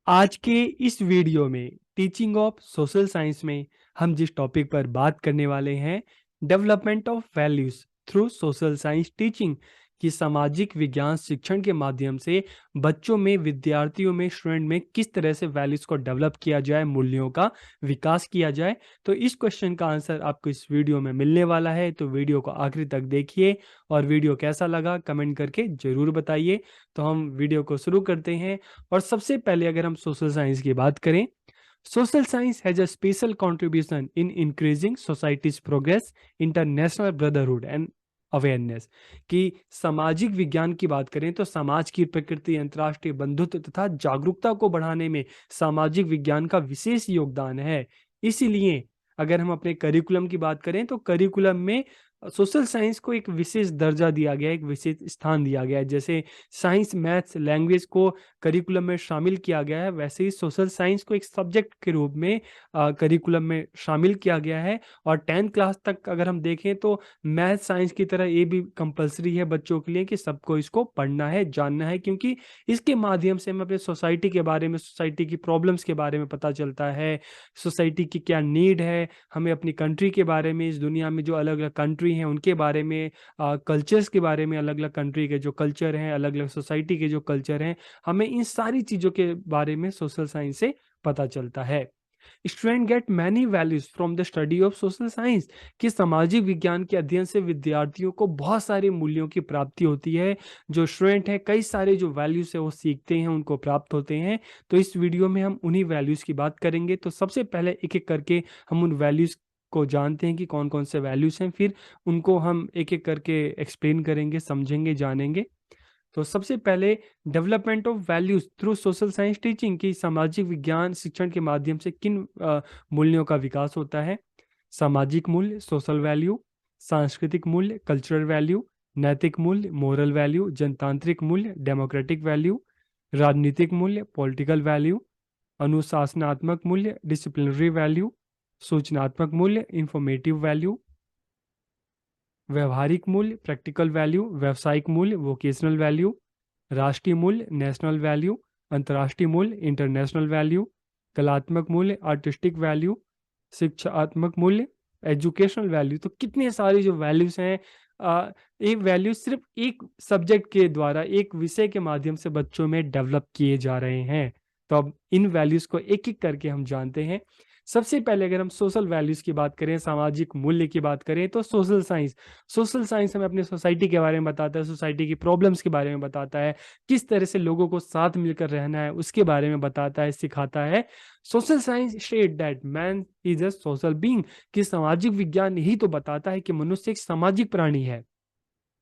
आज के इस वीडियो में टीचिंग ऑफ सोशल साइंस में हम जिस टॉपिक पर बात करने वाले हैं, development of values through social science teaching, कि सामाजिक विज्ञान शिक्षण के माध्यम से बच्चों में, विद्यार्थियों में, स्टूडेंट में किस तरह से वैल्यूज को डेवलप किया जाए, मूल्यों का विकास किया जाए। तो इस क्वेश्चन का आंसर आपको इस वीडियो में मिलने वाला है, तो वीडियो को आखिरी तक देखिए और वीडियो कैसा लगा कमेंट करके ज़रूर बताइए। तो हम वीडियो को शुरू करते हैं। और सबसे पहले अगर हम सोशल साइंस की बात करें, social science has a special contribution in increasing societies progress, international brotherhood and awareness. कि सामाजिक विज्ञान की बात करें तो समाज की प्रकृति, अंतर्राष्ट्रीय बंधुत्व तथा जागरूकता को बढ़ाने में सामाजिक विज्ञान का विशेष योगदान है। इसीलिए अगर हम अपने करिकुलम की बात करें तो करिकुलम में सोशल साइंस को एक विशेष दर्जा दिया गया है, एक विशेष स्थान दिया गया है। जैसे साइंस, मैथ्स, लैंग्वेज को करिकुलम में शामिल किया गया है, वैसे ही सोशल साइंस को एक सब्जेक्ट के रूप में करिकुलम में शामिल किया गया है। और 10th क्लास तक अगर हम देखें तो मैथ साइंस की तरह ये भी कंपलसरी है बच्चों के लिए कि सबको इसको पढ़ना है, जानना है, क्योंकि इसके माध्यम से हमें अपने सोसाइटी के बारे में, सोसाइटी की प्रॉब्लम्स के बारे में पता चलता है, सोसाइटी की क्या नीड है, हमें अपनी कंट्री के बारे में, इस दुनिया में जो अलग अलग कंट्री हैं उनके बारे में, कल्चर्स के बारे में, अलग अलग कंट्री के जो कल्चर हैं, अलग अलग सोसाइटी के जो कल्चर हैं, हमें इन सारी चीज़ों के बारे में सोशल साइंस से पता चलता है। Student gate many values from the study of social science, कि सामाजिक विज्ञान के अध्ययन से विद्यार्थियों को बहुत सारे मूल्यों की प्राप्ति होती है। जो स्टूडेंट हैं कई सारे जो वैल्यूज है वो सीखते हैं, उनको प्राप्त होते हैं। तो इस वीडियो में हम उन्हीं वैल्यूज की बात करेंगे। तो सबसे पहले एक एक करके हम उन वैल्यूज को जानते हैं कि कौन कौन से वैल्यूज हैं, फिर उनको हम एक एक करके एक्सप्लेन करेंगे, समझेंगे, जानेंगे। तो सबसे पहले development of values through social science teaching, की सामाजिक विज्ञान शिक्षण के माध्यम से किन मूल्यों का विकास होता है। सामाजिक मूल्य, सोशल वैल्यू, सांस्कृतिक मूल्य, कल्चरल वैल्यू, नैतिक मूल्य, मोरल वैल्यू, जनतांत्रिक मूल्य, डेमोक्रेटिक वैल्यू, राजनीतिक मूल्य, पॉलिटिकल वैल्यू, अनुशासनात्मक मूल्य, डिसिप्लिनरी वैल्यू, सूचनात्मक मूल्य, इंफॉर्मेटिव वैल्यू, व्यवहारिक मूल्य, प्रैक्टिकल वैल्यू, व्यावसायिक मूल्य, वोकेशनल वैल्यू, राष्ट्रीय मूल्य, नेशनल वैल्यू, अंतर्राष्ट्रीय मूल्य, इंटरनेशनल वैल्यू, कलात्मक मूल्य, आर्टिस्टिक वैल्यू, शिक्षात्मक मूल्य, एजुकेशनल वैल्यू। तो कितने सारे जो वैल्यूज हैं, ये वैल्यू सिर्फ एक सब्जेक्ट के द्वारा, एक विषय के माध्यम से बच्चों में डेवलप किए जा रहे हैं। तो अब इन वैल्यूज को एक एक करके हम जानते हैं। सबसे पहले अगर हम सोशल वैल्यूज की बात करें, सामाजिक मूल्य की बात करें, तो सोशल साइंस हमें अपनी सोसाइटी के बारे में बताता है, सोसाइटी की प्रॉब्लम्स के बारे में बताता है, किस तरह से लोगों को साथ मिलकर रहना है उसके बारे में बताता है, सिखाता है। Social science state that man is a social being, कि सामाजिक विज्ञान यही तो बताता है कि मनुष्य एक सामाजिक प्राणी है।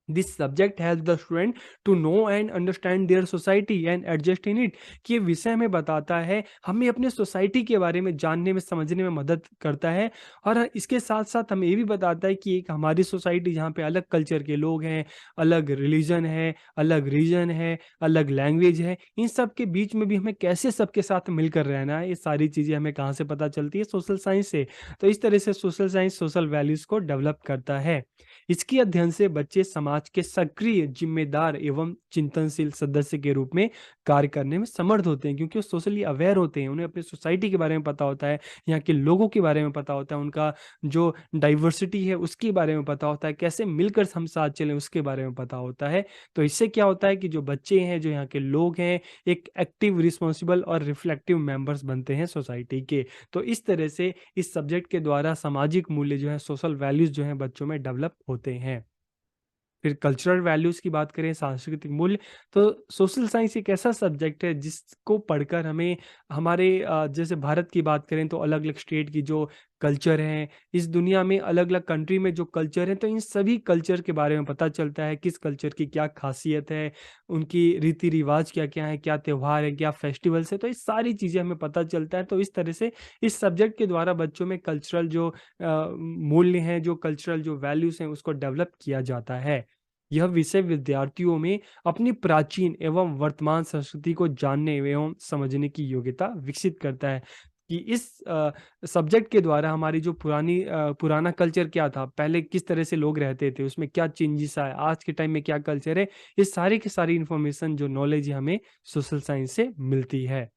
This subject help the student to know and understand their society and adjust in it, कि ये विषय हमें बताता है, हमें अपने सोसाइटी के बारे में जानने में, समझने में मदद करता है। और इसके साथ साथ हमें ये भी बताता है कि एक हमारी सोसाइटी जहाँ पे अलग कल्चर के लोग हैं, अलग रिलीजन है, अलग रीजन है, अलग लैंग्वेज है, इन सब के बीच में भी हमें कैसे सबके साथ मिलकर रहना है, ये सारी चीज़ें हमें कहाँ से पता चलती है, सोशल साइंस से। तो इस तरह से सोशल साइंस सोशल वैल्यूज़ को डेवलप करता है। इसके अध्ययन से बच्चे समाज के सक्रिय, जिम्मेदार एवं चिंतनशील सदस्य के रूप में कार्य करने में समर्थ होते हैं, क्योंकि वो सोशली अवेयर होते हैं, उन्हें अपनी सोसाइटी के बारे में पता होता है, यहाँ के लोगों के बारे में पता होता है, उनका जो डाइवर्सिटी है उसके बारे में पता होता है, कैसे मिलकर हम साथ चलें उसके बारे में पता होता है। तो इससे क्या होता है कि जो बच्चे हैं, जो यहाँ के लोग हैं, एक एक्टिव, रिस्पॉन्सिबल और रिफ्लेक्टिव मेंबर्स बनते हैं सोसाइटी के। तो इस तरह से इस सब्जेक्ट के द्वारा सामाजिक मूल्य जो है, सोशल वैल्यूज जो हैं बच्चों में डेवलप होते हैं। फिर कल्चरल वैल्यूज की बात करें, सांस्कृतिक मूल्य, तो सोशल साइंस एक ऐसा सब्जेक्ट है जिसको पढ़कर हमें हमारे जैसे भारत की बात करें तो अलग अलग स्टेट की जो कल्चर हैं, इस दुनिया में अलग अलग कंट्री में जो कल्चर हैं, तो इन सभी कल्चर के बारे में पता चलता है, किस कल्चर की क्या खासियत है, उनकी रीति रिवाज क्या क्या है, क्या त्यौहार है, क्या फेस्टिवल्स है, तो ये सारी चीज़ें हमें पता चलता है। तो इस तरह से इस सब्जेक्ट के द्वारा बच्चों में कल्चरल जो मूल्य हैं, जो कल्चरल जो वैल्यूज हैं, उसको डेवलप किया जाता है। यह विषय विद्यार्थियों में अपनी प्राचीन एवं वर्तमान संस्कृति को जानने एवं समझने की योग्यता विकसित करता है। कि इस सब्जेक्ट के द्वारा हमारी जो पुराना कल्चर क्या था, पहले किस तरह से लोग रहते थे, उसमें क्या चेंजेस आए, आज के टाइम में क्या कल्चर है, ये सारी की सारी इंफॉर्मेशन जो नॉलेज है हमें सोशल साइंस से मिलती है।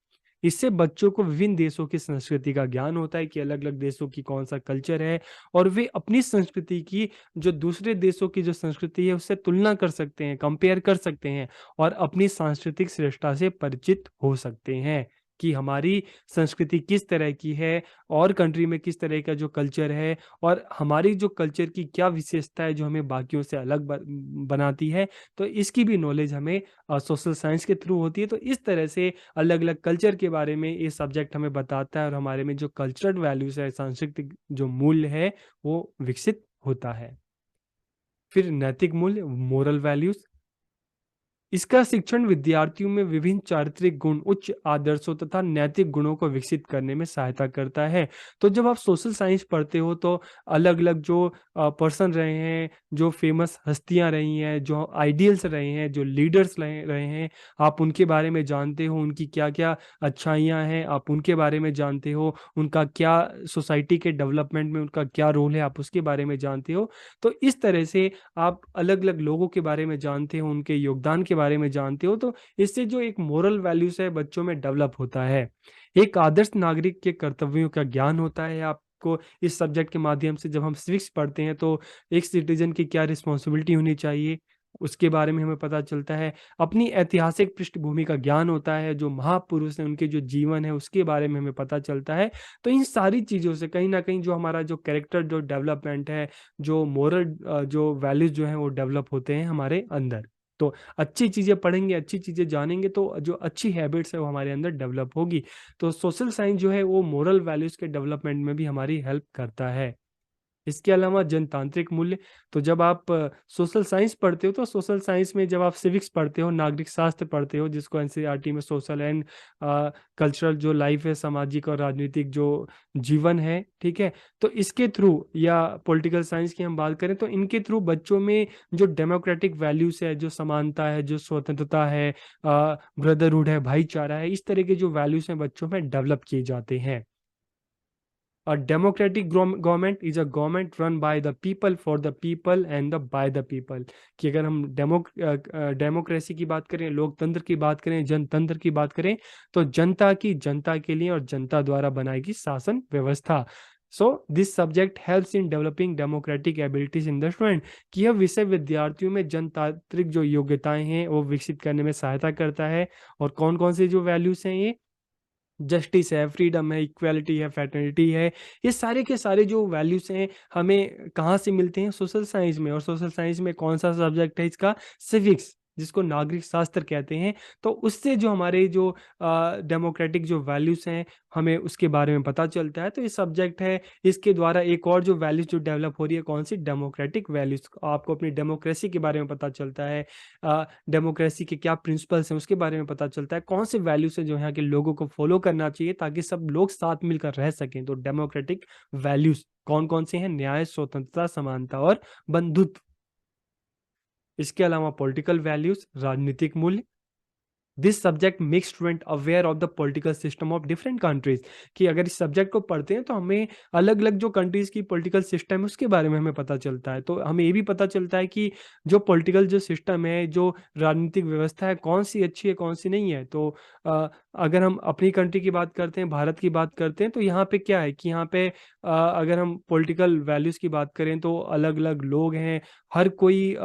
इससे बच्चों को विभिन्न देशों की संस्कृति का ज्ञान होता है कि अलग अलग देशों की कौन सा कल्चर है, और वे अपनी संस्कृति की जो दूसरे देशों की जो संस्कृति है उससे तुलना कर सकते हैं, कंपेयर कर सकते हैं, और अपनी सांस्कृतिक श्रेष्ठता से परिचित हो सकते हैं कि हमारी संस्कृति किस तरह की है, और कंट्री में किस तरह का जो कल्चर है, और हमारी जो कल्चर की क्या विशेषता है जो हमें बाकियों से अलग बनाती है। तो इसकी भी नॉलेज हमें सोशल साइंस के थ्रू होती है। तो इस तरह से अलग अलग कल्चर के बारे में ये सब्जेक्ट हमें बताता है, और हमारे में जो कल्चरल वैल्यूज है, सांस्कृतिक जो मूल्य है, वो विकसित होता है। फिर नैतिक मूल्य, मोरल वैल्यूज, इसका शिक्षण विद्यार्थियों में विभिन्न चारित्रिक गुण, उच्च आदर्शों तथा नैतिक गुणों को विकसित करने में सहायता करता है। तो जब आप सोशल साइंस पढ़ते हो तो अलग अलग जो पर्सन रहे हैं, जो फेमस हस्तियां रही हैं, जो आइडियल्स रहे हैं, जो लीडर्स रहे हैं, आप उनके बारे में जानते हो, उनकी क्या क्या अच्छाइयाँ हैं आप उनके बारे में जानते हो, उनका क्या सोसाइटी के डेवलपमेंट में उनका क्या रोल है आप उसके बारे में जानते हो। तो इस तरह से आप अलग अलग लोगों के बारे में जानते हो, उनके योगदान के बारे में जानते हो, तो इससे जो एक मोरल वैल्यूज है बच्चों में डेवलप होता है। एक आदर्श नागरिक के कर्तव्यों का ज्ञान होता है आपको इस सब्जेक्ट के माध्यम से। जब हम सिविक्स पढ़ते हैं तो एक सिटीजन की क्या रिस्पॉन्सिबिलिटी होनी चाहिए उसके बारे में हमें पता चलता है। अपनी ऐतिहासिक पृष्ठभूमि का ज्ञान होता है, जो महापुरुष हैं उनके जो जीवन है उसके बारे में हमें पता चलता है। तो इन सारी चीज़ों से कहीं ना कहीं जो हमारा जो कैरेक्टर जो डेवलपमेंट है, जो मोरल जो वैल्यूज जो हैं वो डेवलप होते हैं हमारे अंदर। तो अच्छी चीज़ें पढ़ेंगे, अच्छी चीज़ें जानेंगे, तो जो अच्छी हैबिट्स है वो हमारे अंदर डेवलप होगी। तो सोशल साइंस जो है वो मोरल वैल्यूज के डेवलपमेंट में भी हमारी हेल्प करता है। इसके अलावा जनतांत्रिक मूल्य, तो जब आप सोशल साइंस पढ़ते हो तो सोशल साइंस में जब आप सिविक्स पढ़ते हो, नागरिक शास्त्र पढ़ते हो, जिसको एनसीईआरटी में सोशल एंड कल्चरल जो लाइफ है, सामाजिक और राजनीतिक जो जीवन है, ठीक है, तो इसके थ्रू, या पॉलिटिकल साइंस की हम बात करें तो इनके थ्रू बच्चों में जो डेमोक्रेटिक वैल्यूज है, जो समानता है, जो स्वतंत्रता है, ब्रदरहुड है, भाईचारा है, इस तरह के जो वैल्यूज हैं बच्चों में डेवलप किए जाते हैं। A democratic government is a government run by the people, for the people and the by the people। कि अगर हम डेमोक्रेसी की बात करें, लोकतंत्र की बात करें, जनतंत्र की बात करें, तो जनता की जनता के लिए और जनता द्वारा बनाई गई शासन व्यवस्था। So this subject helps in developing democratic abilities in the student, कि यह विषय विद्यार्थियों में जनतांत्रिक जो योग्यताएं हैं वो विकसित करने में सहायता करता है। और कौन कौन से जो वैल्यूज हैं, ये जस्टिस है, फ्रीडम है, इक्वालिटी है, फैटर्निटी है, ये सारे के सारे जो वैल्यूज हैं हमें कहाँ से मिलते हैं? सोशल साइंस में। और सोशल साइंस में कौन सा सब्जेक्ट है इसका? सिविक्स, जिसको नागरिक शास्त्र कहते हैं। तो उससे जो हमारे जो डेमोक्रेटिक जो वैल्यूज हैं हमें उसके बारे में पता चलता है। तो ये सब्जेक्ट है, इसके द्वारा एक और जो वैल्यूज जो डेवलप हो रही है, कौन सी? Democratic values. आपको अपनी डेमोक्रेसी के बारे में पता चलता है, डेमोक्रेसी के क्या प्रिंसिपल्स हैं उसके बारे में पता चलता है, कौन से वैल्यूज हैं जो यहाँ के लोगों को फॉलो करना चाहिए ताकि सब लोग साथ मिलकर रह सकें। तो डेमोक्रेटिक वैल्यूज कौन कौन से हैं? न्याय, स्वतंत्रता, समानता और बंधुत्व। इसके अलावा पॉलिटिकल वैल्यूज, राजनीतिक मूल्य। This subject make student aware of the political system of different countries. कि अगर इस सब्जेक्ट को पढ़ते हैं तो हमें अलग अलग जो कंट्रीज की पॉलिटिकल सिस्टम है उसके बारे में हमें पता चलता है। तो हमें ये भी पता चलता है कि जो पॉलिटिकल जो सिस्टम है, जो राजनीतिक व्यवस्था है, कौन सी अच्छी है, कौन सी नहीं है। तो अगर हम अपनी कंट्री की बात करते हैं, भारत की बात करते हैं, तो यहाँ पे क्या है कि यहाँ पे अगर हम पॉलिटिकल वैल्यूज की बात करें तो अलग अलग लोग हैं, हर कोई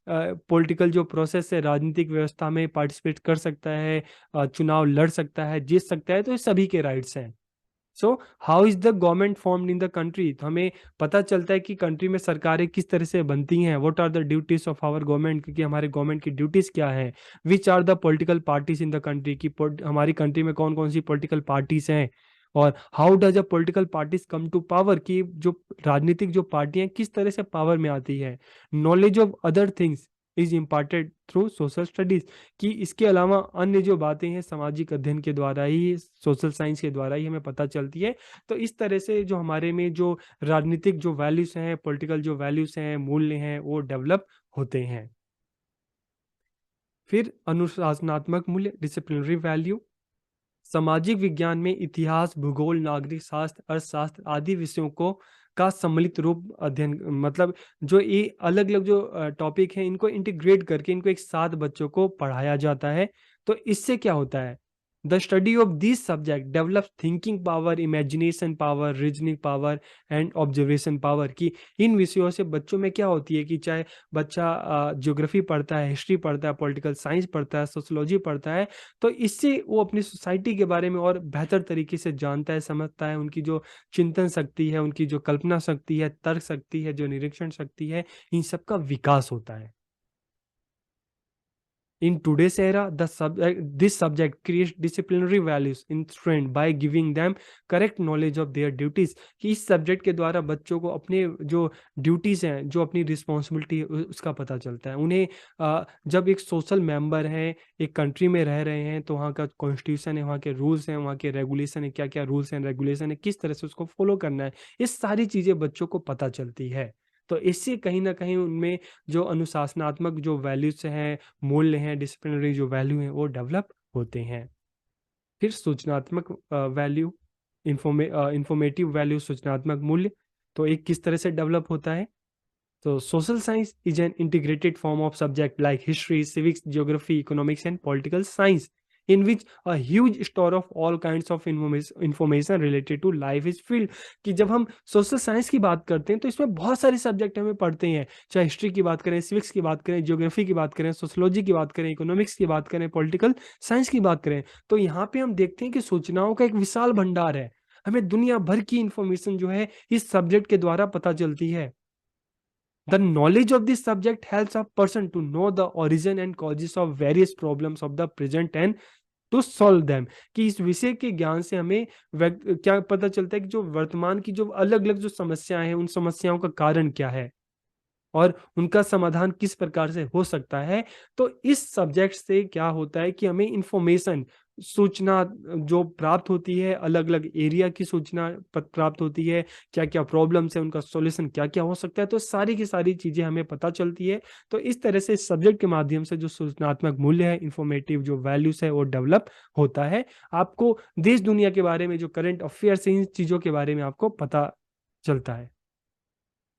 पॉलिटिकल जो प्रोसेस है, राजनीतिक व्यवस्था में पार्टिसिपेट कर सकता है, चुनाव लड़ सकता है, जीत सकता है। तो ये सभी के राइट्स हैं। So how is the government formed in the country, तो हमें पता चलता है कि कंट्री में सरकारें किस तरह से बनती हैं। What are the duties of our government, क्योंकि हमारे गवर्नमेंट की ड्यूटीज क्या है। Which are the political parties in the country, की हमारी कंट्री में कौन कौन सी पॉलिटिकल पार्टीज हैं। और how does a political parties come to power, की जो राजनीतिक जो पार्टियां किस तरह से पावर में आती है। Knowledge of other things is imparted through social studies, कि इसके अलावा अन्य जो बातें हैं सामाजिक अध्ययन के द्वारा ही, सोशल साइंस के द्वारा ही हमें पता चलती है। तो इस तरह से जो हमारे में जो राजनीतिक जो वैल्यूज हैं, पॉलिटिकल जो वैल्यूज हैं, मूल्य हैं, वो डेवलप होते हैं। फिर अनुशासनात्मक मूल्य, डिसिप्लिनरी वैल्यू। सामाजिक विज्ञान में इतिहास, भूगोल, नागरिक शास्त्र, अर्थशास्त्र आदि विषयों को का सम्मिलित रूप अध्ययन, मतलब जो ये अलग अलग जो टॉपिक हैं इनको इंटीग्रेट करके इनको एक साथ बच्चों को पढ़ाया जाता है। तो इससे क्या होता है the study of this subject develop thinking power, imagination power, reasoning power and observation power. कि इन विषयों से बच्चों में क्या होती है कि चाहे बच्चा ज्योग्राफी पढ़ता है, हिस्ट्री पढ़ता है, पॉलिटिकल साइंस पढ़ता है, सोशोलॉजी पढ़ता है, तो इससे वो अपनी सोसाइटी के बारे में और बेहतर तरीके से जानता है, समझता है। उनकी जो चिंतन शक्ति है, उनकी जो कल्पना शक्ति है, तर्क शक्ति है, जो निरीक्षण शक्ति है, इन सब का विकास होता है। In today's era, this subject creates disciplinary values in students by giving them correct knowledge of their duties। कि इस सब्जेक्ट के द्वारा बच्चों को अपने जो ड्यूटीज़ हैं, जो अपनी रिस्पॉन्सिबिलिटी है, उसका पता चलता है। उन्हें जब एक सोशल मेंबर हैं, एक कंट्री में रह रहे हैं, तो वहाँ का कॉन्स्टिट्यूशन है, वहाँ के रूल्स हैं, वहाँ के रेगुलेशन है, क्या-क्या रूल्स एंड रेगुलेशन है, किस तरह से उसको फॉलो करना है, ये सारी चीज़ें बच्चों को पता चलती है। तो इससे कहीं न कहीं उनमें जो अनुशासनात्मक जो वैल्यूज़ हैं, मूल्य हैं, डिसिप्लिनरी जो वैल्यू हैं, वो डेवलप होते हैं। फिर सूचनात्मक वैल्यू, इन्फॉर्मेटिव वैल्यू, सूचनात्मक मूल्य, तो एक किस तरह से डेवलप होता है? So social science is an integrated form of subject like history, civics, geography, economics and political science in which a huge store of all kinds of information related to life is filled। कि जब हम social science की बात करते हैं तो इसमें बहुत सारे सब्जेक्ट हमें पढ़ते हैं, चाहे हिस्ट्री की बात करें, सिविक्स की बात करें, ज्योग्राफी की बात करें, सोशोलॉजी की बात करें, इकोनॉमिक्स की बात करें, पॉलिटिकल साइंस की बात करें। तो यहाँ पे हम देखते हैं कि सूचनाओं का एक विशाल भंडार है। हमें दुनिया भर की इंफॉर्मेशन जो है इस सब्जेक्ट के द्वारा पता चलती है। The knowledge of this subject helps a person to know the origin and causes of various problems of the present and to solve them। कि इस विषय के ज्ञान से हमें क्या पता चलता है कि जो वर्तमान की जो अलग-अलग जो समस्याएँ हैं, उन समस्याओं का कारण क्या है और उनका समाधान किस प्रकार से हो सकता है। तो इस सब्जेक्ट से क्या होता है कि हमें इन्फॉर्मेशन, सूचना जो प्राप्त होती है, अलग-अलग एरिया की सूचना प्राप्त होती है, क्या-क्या प्रॉब्लम्स है, उनका सॉल्यूशन क्या-क्या हो सकता है, तो सारी की सारी चीज़ें हमें पता चलती है। तो इस तरह से इस सब्जेक्ट के माध्यम से जो सूचनात्मक मूल्य है, इन्फॉर्मेटिव जो वैल्यूज़ है, वो डेवलप होता है। आपको देश दुनिया के बारे में, जो करंट अफेयर्स हैं, इन चीज़ों के बारे में आपको पता चलता है।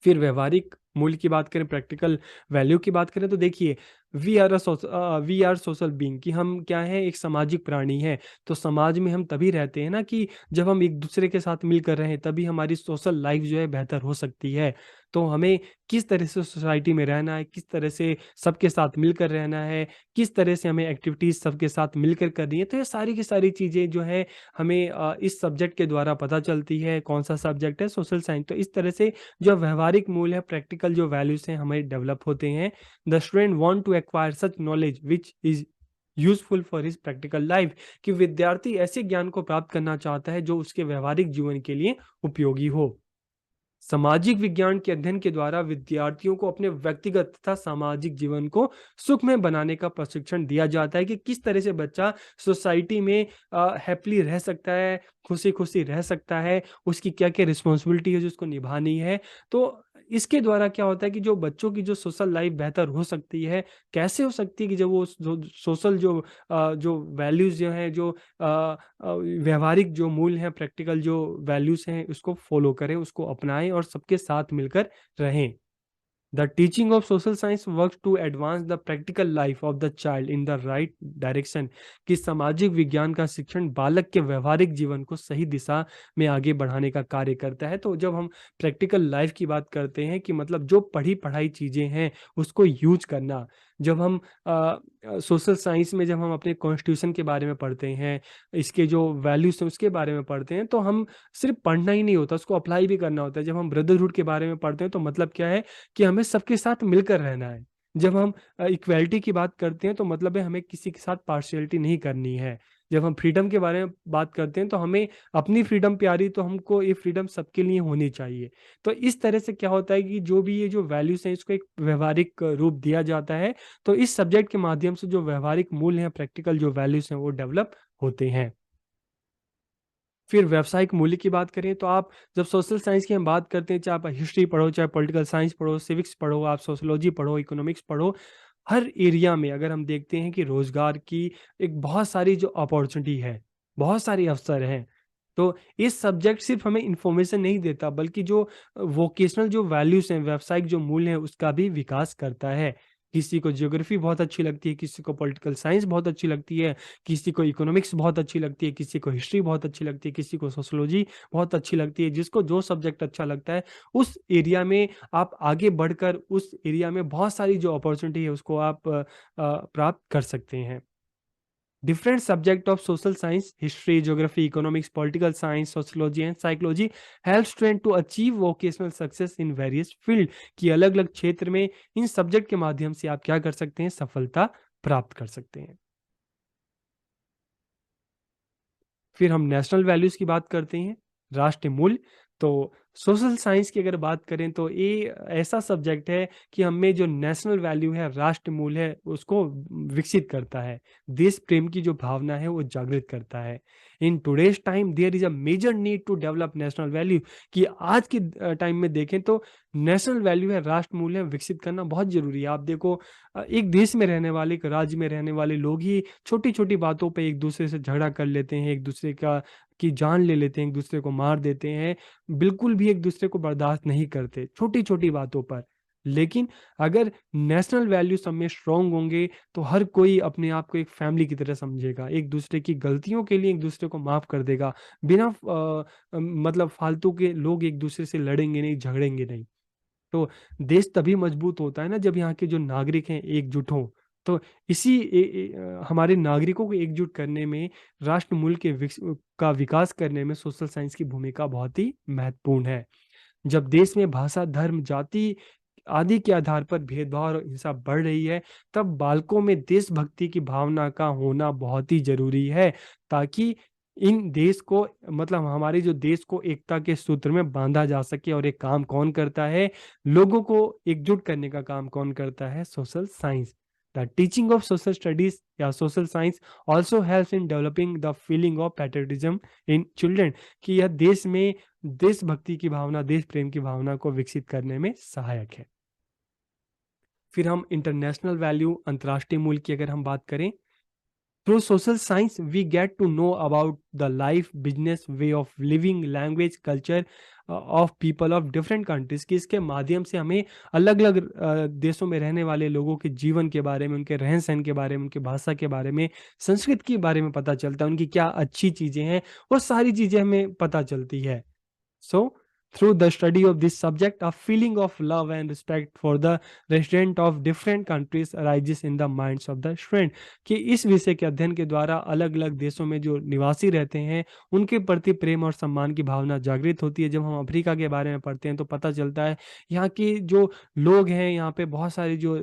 फिर व्यावहारिक मूल्य की बात करें, प्रैक्टिकल वैल्यू की बात करें, तो देखिए वी आर सोशल बीइंग, कि हम क्या हैं, एक सामाजिक प्राणी हैं। तो समाज में हम तभी रहते हैं ना कि जब हम एक दूसरे के साथ मिलकर रहें, तभी हमारी सोशल लाइफ जो है बेहतर हो सकती है। तो हमें किस तरह से सोसाइटी में रहना है, किस तरह से सबके साथ मिलकर रहना है, किस तरह से हमें एक्टिविटीज़ सबके साथ मिलकर करनी है, तो ये सारी की सारी चीज़ें जो है हमें इस सब्जेक्ट के द्वारा पता चलती है। कौन सा सब्जेक्ट है? Social science. तो इस तरह से जो व्यावहारिक मूल्य है, प्रैक्टिकल जो वैल्यूज़ हैं, हमें डेवलप होते हैं। The student want to acquire such knowledge which is useful for his practical life. कि विद्यार्थी ऐसे ज्ञान को प्राप्त करना चाहता है जो उसके व्यावहारिक जीवन के लिए उपयोगी हो। सामाजिक विज्ञान के अध्ययन के द्वारा विद्यार्थियों को अपने व्यक्तिगत तथा सामाजिक जीवन को सुखमय बनाने का प्रशिक्षण दिया जाता है कि किस तरह से बच्चा सोसाइटी में हैप्पीली रह सकता है, खुशी-खुशी रह सकता है, उसकी क्या-क्या रिस्पॉन्सिबिलिटी है जो उसको निभानी है। तो इसके द्वारा क्या होता है कि जो बच्चों की जो सोशल लाइफ बेहतर हो सकती है, कैसे हो सकती है कि जब वो सोशल जो वैल्यूज़ जो हैं, जो व्यावहारिक जो मूल्य हैं, प्रैक्टिकल जो वैल्यूज़ हैं, उसको फ़ॉलो करें, उसको अपनाएँ और सबके साथ मिलकर रहें। The teaching of social science works to advance the practical life of the child in the right direction। कि सामाजिक विज्ञान का शिक्षण बालक के व्यवहारिक जीवन को सही दिशा में आगे बढ़ाने का कार्य करता है। तो जब हम प्रैक्टिकल लाइफ की बात करते हैं कि मतलब जो पढ़ी पढ़ाई चीज़ें हैं उसको यूज करना। जब हम सोशल साइंस में जब हम अपने कॉन्स्टिट्यूशन के बारे में पढ़ते हैं, इसके जो वैल्यूज़ हैं उसके बारे में पढ़ते हैं, तो हम सिर्फ पढ़ना ही नहीं होता, उसको अप्लाई भी करना होता है। जब हम ब्रदरहुड के बारे में पढ़ते हैं तो मतलब क्या है कि हमें सबके साथ मिलकर रहना है। जब हम इक्वालिटी की बात करते हैं तो मतलब है हमें किसी के साथ पार्शियलिटी नहीं करनी है। जब हम फ्रीडम के बारे में बात करते हैं तो हमें अपनी फ्रीडम प्यारी, तो हमको ये फ्रीडम सबके लिए होनी चाहिए। तो इस तरह से क्या होता है कि जो भी ये जो वैल्यूज़ हैं इसको एक व्यावहारिक रूप दिया जाता है। तो इस सब्जेक्ट के माध्यम से जो व्यावहारिक मूल्य हैं, प्रैक्टिकल जो वैल्यूज़ हैं वो डेवलप होते हैं। फिर व्यावसायिक मूल्य की बात करें तो आप जब सोशल साइंस की हम बात करते हैं, चाहे आप हिस्ट्री पढ़ो, चाहे पॉलिटिकल साइंस पढ़ो, सिविक्स पढ़ो, आप सोशियोलॉजी पढ़ो, इकोनॉमिक्स पढ़ो, हर एरिया में अगर हम देखते हैं कि रोज़गार की एक बहुत सारी जो अपॉर्चुनिटी है, बहुत सारे अवसर हैं। तो इस सब्जेक्ट सिर्फ हमें इन्फॉर्मेशन नहीं देता, बल्कि जो वोकेशनल जो वैल्यूज़ हैं, व्यावसायिक जो मूल्य हैं, उसका भी विकास करता है। किसी को ज्योग्राफी बहुत अच्छी लगती है, किसी को पॉलिटिकल साइंस बहुत अच्छी लगती है, किसी को इकोनॉमिक्स बहुत अच्छी लगती है, किसी को हिस्ट्री बहुत अच्छी लगती है, किसी को सोशियोलॉजी बहुत अच्छी लगती है। जिसको जो सब्जेक्ट अच्छा लगता है, उस एरिया में आप आगे बढ़कर उस एरिया में बहुत सारी जो अपॉर्चुनिटी है उसको आप प्राप्त कर सकते हैं। Different subject of social science, history, geography, economics, political science, sociology and psychology help student to achieve vocational success in various field। कि अलग अलग क्षेत्र में इन सब्जेक्ट के माध्यम से आप क्या कर सकते हैं, सफलता प्राप्त कर सकते हैं। फिर हम नेशनल वैल्यूज की बात करते हैं, राष्ट्रीय मूल्य। तो सोशल साइंस की अगर बात करें तो ये ऐसा सब्जेक्ट है कि हमें जो नेशनल वैल्यू है, राष्ट्र मूल्य है, उसको विकसित करता है। देश प्रेम की जो भावना है वो जागृत करता है। In today's time there is a major need to develop national value. कि आज के टाइम में देखें तो नेशनल वैल्यू है, राष्ट्र मूल्य है, विकसित करना बहुत जरूरी है। आप देखो, एक देश में रहने वाले, एक राज्य में रहने वाले लोग ही छोटी छोटी बातों पे एक दूसरे से झगड़ा कर लेते हैं, एक दूसरे का की जान ले लेते हैं, एक दूसरे को मार देते हैं, बिल्कुल भी एक दूसरे को बर्दाश्त नहीं करते छोटी छोटी बातों पर। लेकिन अगर नेशनल वैल्यू सब में स्ट्रांग होंगे तो हर कोई अपने आप को एक फैमिली की तरह समझेगा, एक दूसरे की गलतियों के लिए एक दूसरे को माफ कर देगा। बिना मतलब फालतू के लोग एक दूसरे से लड़ेंगे नहीं, झगड़ेंगे नहीं। तो देश तभी मजबूत होता है ना जब यहाँ के जो नागरिक हैं एकजुट हों। तो इसी हमारे नागरिकों को एकजुट करने में, राष्ट्र मूल्य के का विकास करने में सोशल साइंस की भूमिका बहुत ही महत्वपूर्ण है। जब देश में भाषा, धर्म, जाति आदि के आधार पर भेदभाव और हिंसा बढ़ रही है, तब बालकों में देशभक्ति की भावना का होना बहुत ही जरूरी है, ताकि इन देश को, मतलब हमारे जो देश को एकता के सूत्र में बांधा जा सके। और एक काम कौन करता है, लोगों को एकजुट करने का काम कौन करता है, social science. The teaching of social studies या social science also helps in developing the feeling of patriotism in children. कि यह देश में देशभक्ति की भावना, देश प्रेम की भावना को विकसित करने में सहायक है। फिर हम इंटरनेशनल वैल्यू, अंतर्राष्ट्रीय मूल्य की अगर हम बात करें, through social science we get to know about the life, business, way of living, language, culture of people of different countries. की इसके माध्यम से हमें अलग अलग देशों में रहने वाले लोगों के जीवन के बारे में, उनके रहन सहन के बारे में, उनकी भाषा के बारे में, संस्कृति के बारे में पता चलता है। उनकी क्या अच्छी चीजें हैं, वो सारी चीजें हमें पता चलती है। So, through the study of this subject, a feeling of love and respect for the resident of different countries arises in the minds of the student। कि इस विषय के अध्ययन के द्वारा अलग अलग देशों में जो निवासी रहते हैं, उनके प्रति प्रेम और सम्मान की भावना जागृत होती है। जब हम अफ्रीका के बारे में पढ़ते हैं तो पता चलता है यहाँ के जो लोग हैं, यहाँ पे बहुत सारे जो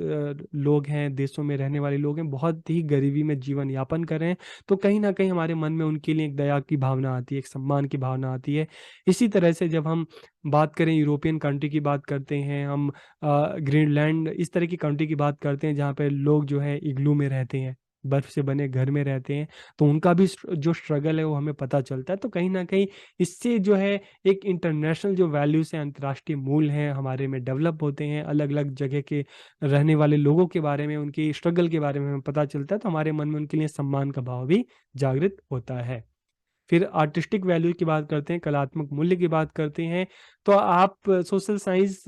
लोग हैं, देशों में रहने वाले लोग हैं, बहुत ही गरीबी में जीवन यापन कर रहे हैं। तो कहीं ना कहीं हमारे मन में उनके लिए एक दया की भावना आती है, एक सम्मान की भावना आती है। इसी तरह से जब हम बात करें, यूरोपियन कंट्री की बात करते हैं हम, ग्रीनलैंड, इस तरह की कंट्री की बात करते हैं जहाँ पे लोग जो है इग्लू में रहते हैं, बर्फ से बने घर में रहते हैं। तो उनका भी जो स्ट्रगल है वो हमें पता चलता है। तो कहीं ना कहीं इससे जो है एक इंटरनेशनल जो वैल्यूज हैं, अंतर्राष्ट्रीय मूल्य हैं, हमारे में डेवलप होते हैं। अलग अलग जगह के रहने वाले लोगों के बारे में, उनकी स्ट्रगल के बारे में हमें पता चलता है। तो हमारे मन में उनके लिए सम्मान का भाव भी जागृत होता है। फिर आर्टिस्टिक वैल्यू की बात करते हैं, कलात्मक मूल्य की बात करते हैं। तो आप सोशल साइंस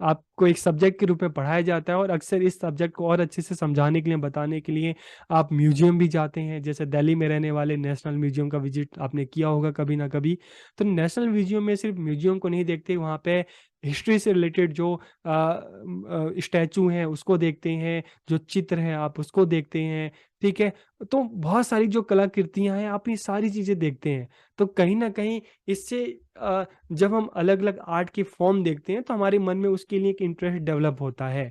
आपको एक सब्जेक्ट के रूप में पढ़ाया जाता है, और अक्सर इस सब्जेक्ट को और अच्छे से समझाने के लिए, बताने के लिए आप म्यूजियम भी जाते हैं। जैसे दिल्ली में रहने वाले नेशनल म्यूजियम का विजिट आपने किया होगा कभी ना कभी। तो नेशनल म्यूजियम में सिर्फ म्यूजियम को नहीं देखते, वहाँ पे हिस्ट्री से रिलेटेड जो स्टैचू हैं उसको देखते हैं, जो चित्र हैं आप उसको देखते हैं। ठीक है, तो बहुत सारी जो कलाकृतियां हैं, आप ये सारी चीजें देखते हैं। तो कहीं ना कहीं इससे जब हम अलग अलग आर्ट की फॉर्म देखते हैं तो हमारे मन में उसके लिए एक इंटरेस्ट डेवलप होता है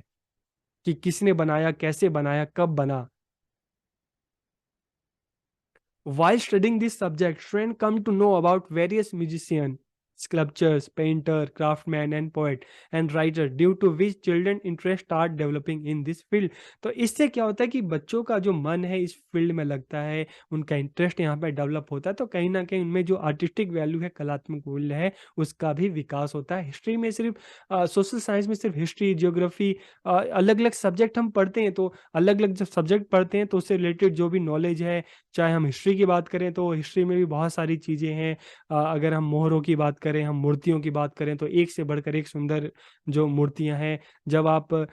कि किसने बनाया, कैसे बनाया, कब बना। While studying this subject, students come to know about various musicians, sculptors, painter, craftsmen, and poet and writer, due to which children interest start developing in this field। तो इससे क्या होता है कि बच्चों का जो मन है इस फील्ड में लगता है, उनका इंटरेस्ट यहाँ पे डेवलप होता है। तो कहीं ना कहीं उनमें जो आर्टिस्टिक वैल्यू है, कलात्मक मूल्य है, उसका भी विकास होता है। हिस्ट्री में सिर्फ, सोशल साइंस में सिर्फ हिस्ट्री, जियोग्राफी, अलग अलग सब्जेक्ट हम पढ़ते हैं। तो अलग अलग जब सब्जेक्ट पढ़ते हैं तो उससे रिलेटेड जो भी नॉलेज है, चाहे हम हिस्ट्री की बात करें तो हिस्ट्री में भी बहुत सारी चीज़ें हैं। अगर हम मोहरों की बात करें, हम मूर्तियों की बात करें तो एक से बढ़कर एक सुंदर जो मूर्तियां हैं। जब आप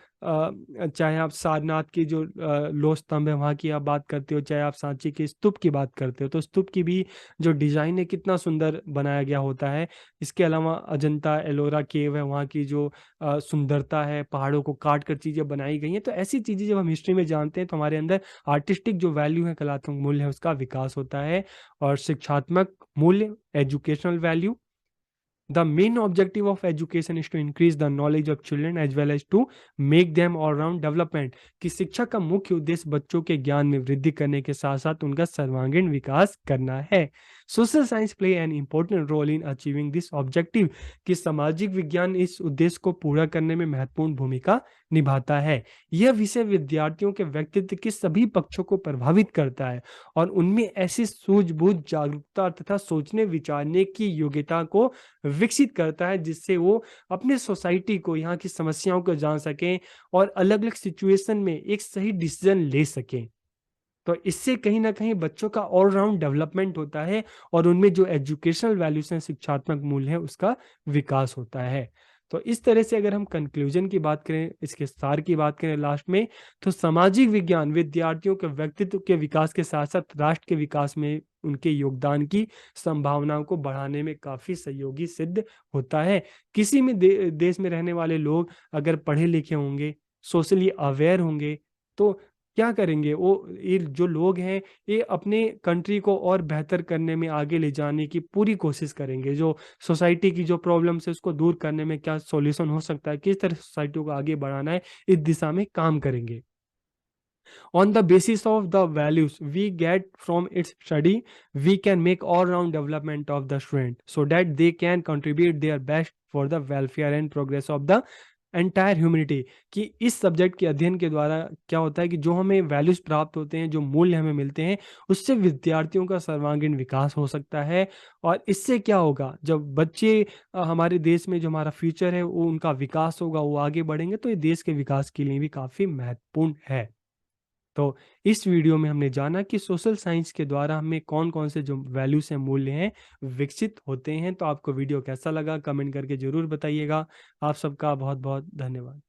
चाहे आप सारनाथ की जो लोह स्तंभ है वहाँ की आप बात करते हो, चाहे आप सांची के स्तूप की बात करते हो, तो स्तूप की भी जो डिज़ाइन है कितना सुंदर बनाया गया होता है। इसके अलावा अजंता एलोरा केव है, वहाँ की जो सुंदरता है, पहाड़ों को काट कर चीज़ें बनाई गई हैं। तो ऐसी चीज़ें जब हम हिस्ट्री में जानते हैं तो हमारे अंदर आर्टिस्टिक जो वैल्यू है, कलात्मक मूल्य है, उसका विकास होता है। और शिक्षात्मक मूल्य, educational value, the main objective of education is to increase the knowledge of children as well as to make them all round development। कि शिक्षा का मुख्य उद्देश्य बच्चों के ज्ञान में वृद्धि करने के साथ साथ उनका सर्वांगीण विकास करना है। Social science play an important role in achieving this objective. कि सामाजिक विज्ञान इस उद्देश्य को पूरा करने में महत्वपूर्ण भूमिका निभाता है। यह विषय विद्यार्थियों के व्यक्तित्व के सभी पक्षों को प्रभावित करता है और उनमें ऐसी सूझबूझ, जागरूकता तथा सोचने विचारने की योग्यता को विकसित करता है, जिससे वो अपने सोसाइटी को, यहाँ की समस्याओं को जान सकें और अलग-अलग सिचुएशन में एक सही डिसीजन ले सकें। तो इससे कहीं न कहीं बच्चों का ऑल राउंड डेवलपमेंट होता है और उनमें जो एजुकेशनल वैल्यूज़ हैं, शिक्षात्मक मूल्य हैं, उसका विकास होता है। तो इस तरह से अगर हम कंक्लूजन की बात करें, इसके सार की बात करें लास्ट में, तो सामाजिक विज्ञान विद्यार्थियों के व्यक्तित्व के विकास के साथ-साथ राष्ट्र के विकास में उनके योगदान की संभावनाओं को बढ़ाने में काफ़ी सहयोगी सिद्ध होता है। किसी भी देश में रहने वाले लोग अगर पढ़े-लिखे होंगे, सोशली अवेयर होंगे, तो क्या करेंगे वो, ये जो लोग हैं ये अपने कंट्री को और बेहतर करने में आगे ले जाने की पूरी कोशिश करेंगे। जो सोसाइटी की जो प्रॉब्लम्स है उसको दूर करने में क्या सॉल्यूशन हो सकता है, किस तरह सोसाइटी को आगे बढ़ाना है, इस दिशा में काम करेंगे। On the basis of the values we get from its study, we can make all round development of the student so that they can contribute their best for the welfare and progress of the entire humanity. कि इस subject के अध्ययन के द्वारा क्या होता है कि जो हमें वैल्यूज प्राप्त होते हैं, जो मूल्य हमें मिलते हैं, उससे विद्यार्थियों का सर्वांगीण विकास हो सकता है। और इससे क्या होगा, जब बच्चे हमारे देश में जो हमारा फ्यूचर है वो उनका विकास होगा, वो आगे बढ़ेंगे, तो ये देश के विकास के लिए भी काफ़ी महत्वपूर्ण है। तो इस वीडियो में हमने जाना कि सोशल साइंस के द्वारा हमें कौन-कौन से जो वैल्यूज़ हैं, मूल्य हैं, विकसित होते हैं। तो आपको वीडियो कैसा लगा कमेंट करके ज़रूर बताइएगा। आप सबका बहुत-बहुत धन्यवाद।